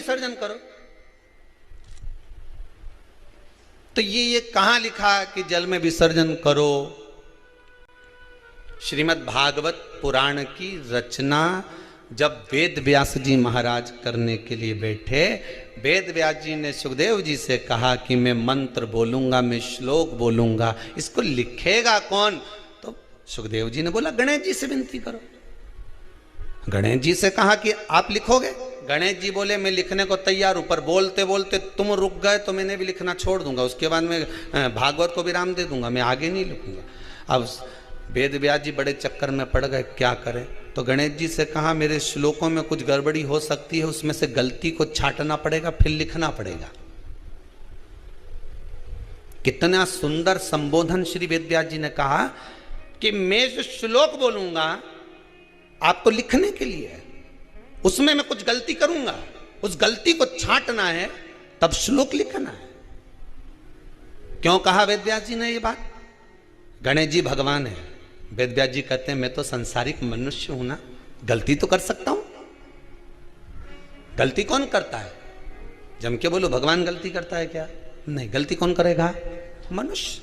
विसर्जन करो। तो ये कहां लिखा कि जल में विसर्जन करो? श्रीमद् भागवत पुराण की रचना जब वेद व्यास जी महाराज करने के लिए बैठे, वेद व्यास जी ने सुखदेव जी से कहा कि मैं मंत्र बोलूंगा, मैं श्लोक बोलूंगा, इसको लिखेगा कौन? तो सुखदेव जी ने बोला गणेश जी से विनती करो। गणेश जी से कहा कि आप लिखोगे? गणेश जी बोले मैं लिखने को तैयार हूं, पर बोलते बोलते तुम रुक गए तो मैंने भी लिखना छोड़ दूंगा, उसके बाद मैं भागवत को विराम दे दूंगा, मैं आगे नहीं लिखूंगा। अब वेद व्यास जी बड़े चक्कर में पड़ गए, क्या करें? तो गणेश जी से कहा मेरे श्लोकों में कुछ गड़बड़ी हो सकती है, उसमें से गलती को छांटना पड़ेगा, फिर लिखना पड़ेगा। कितना सुंदर संबोधन श्री वेद व्यास जी ने कहा कि मैं जो श्लोक बोलूंगा आपको लिखने के लिए है, उसमें मैं कुछ गलती करूंगा, उस गलती को छांटना है, तब श्लोक लिखना है। क्यों कहा वेद व्यास जी ने ये बात? गणेश जी भगवान है, वेद व्यास जी कहते हैं मैं तो संसारिक मनुष्य हूं ना, गलती तो कर सकता हूं। गलती कौन करता है? जम के बोलो भगवान गलती करता है क्या? नहीं, गलती कौन करेगा? मनुष्य।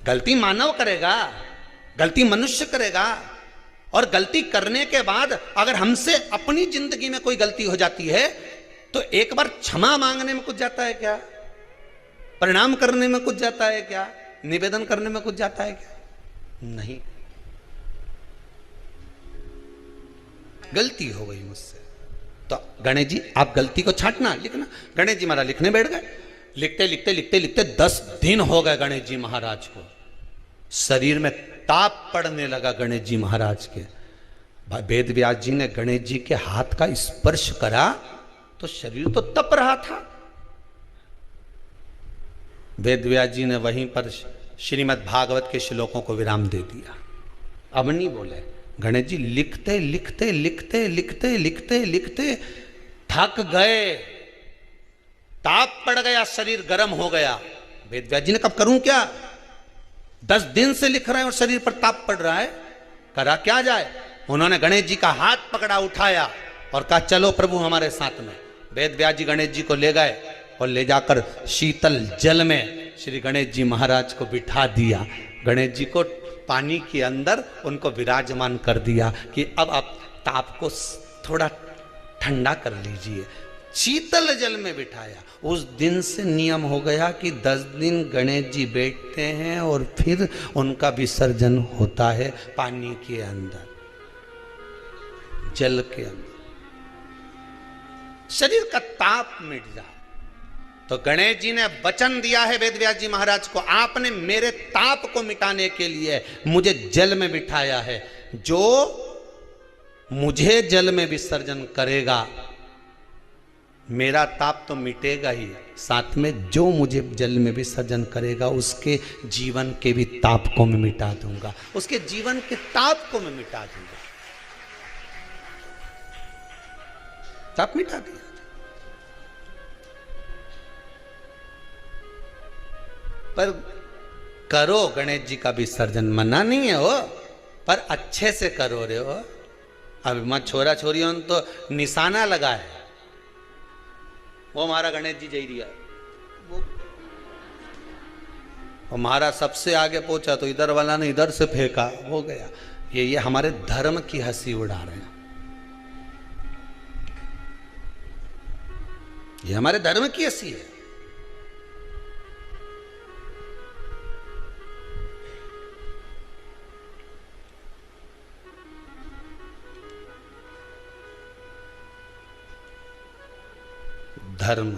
गलती मानव करेगा, गलती मनुष्य करेगा। और गलती करने के बाद अगर हमसे अपनी जिंदगी में कोई गलती हो जाती है तो एक बार क्षमा मांगने में कुछ जाता है क्या? प्रणाम करने में कुछ जाता है क्या? निवेदन करने में कुछ जाता है क्या? नहीं। गलती हो गई मुझसे, तो गणेश जी आप गलती को छांटना, लिखना। गणेश जी महाराज लिखने बैठ गए। लिखते लिखते लिखते लिखते 10 दिन हो गए गणेश जी महाराज को। शरीर में ताप पड़ने लगा गणेश जी महाराज के। वेद व्यास जी ने गणेश जी के हाथ का स्पर्श करा तो शरीर तो तप रहा था। वेद व्यास जी ने वहीं पर श्रीमद् भागवत के श्लोकों को विराम दे दिया। अब नहीं बोले। गणेश जी लिखते लिखते लिखते लिखते लिखते लिखते थक गए, ताप पड़ गया, शरीर गर्म हो गया। वेद व्यास जी ने कब करूं क्या? 10 दिन से लिख रहे हैं और शरीर पर ताप पड़ रहा है, करा क्या जाए? उन्होंने गणेश जी का हाथ पकड़ा, उठाया और कहा चलो प्रभु हमारे साथ में। वेद व्यास जी गणेश जी को ले गए और ले जाकर शीतल जल में श्री गणेश जी महाराज को बिठा दिया। गणेश जी को पानी के अंदर उनको विराजमान कर दिया कि अब आप ताप को थोड़ा ठंडा कर लीजिए। शीतल जल में बिठाया। उस दिन से नियम हो गया कि 10 दिन गणेश जी बैठते हैं और फिर उनका विसर्जन होता है पानी के अंदर, जल के अंदर। शरीर का ताप मिट जाए। तो गणेश जी ने वचन दिया है वेद व्यास जी महाराज को, आपने मेरे ताप को मिटाने के लिए मुझे जल में बिठाया है। जो मुझे जल में विसर्जन करेगा मेरा ताप तो मिटेगा ही, साथ में जो मुझे जल में विसर्जन करेगा उसके जीवन के भी ताप को मैं मिटा दूंगा, उसके जीवन के ताप को मैं मिटा दूंगा। ताप मिटा दिया। पर करो गणेश जी का विसर्जन, मना नहीं है वो, पर अच्छे से करो रे हो। अब मैं छोरा छोरियों तो निशाना लगा है, वो हमारा गणेश जी जई दिया, वो हमारा सबसे आगे पहुंचा तो इधर वाला ने इधर से फेंका, हो गया। ये हमारे धर्म की हंसी उड़ा रहे हैं, ये हमारे धर्म की हंसी है। धर्म